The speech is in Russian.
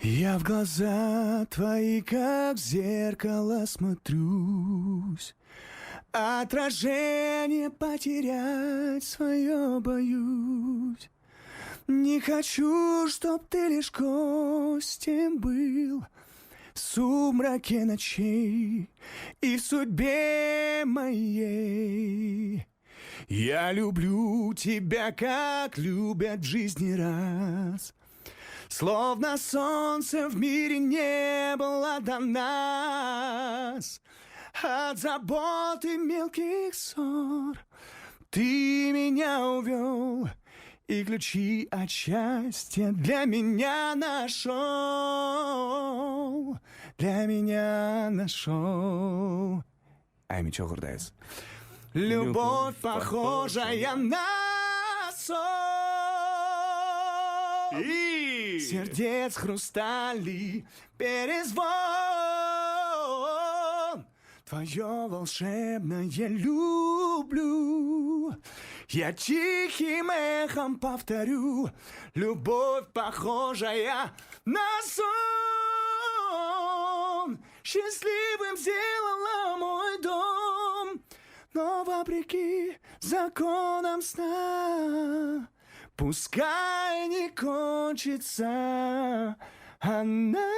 Я в глаза твои, как в зеркало, смотрюсь. Отражение потерять свое боюсь. Не хочу, чтоб ты лишь гостем был в сумраке ночей и в судьбе моей. Я люблю тебя, как любят в жизни раз. Словно солнце в мире не было до нас. От забот и мелких ссор ты меня увел и ключи от счастья для меня нашел. Для меня нашел. Ами Чохурдайс. Любовь, похожая на сон. И... Сердец хрустали, перезвон. Твое волшебное люблю. Я тихим эхом повторю. Любовь, похожая на сон. Счастливым сделала мой дом. Но вопреки законам сна, пускай не кончится она.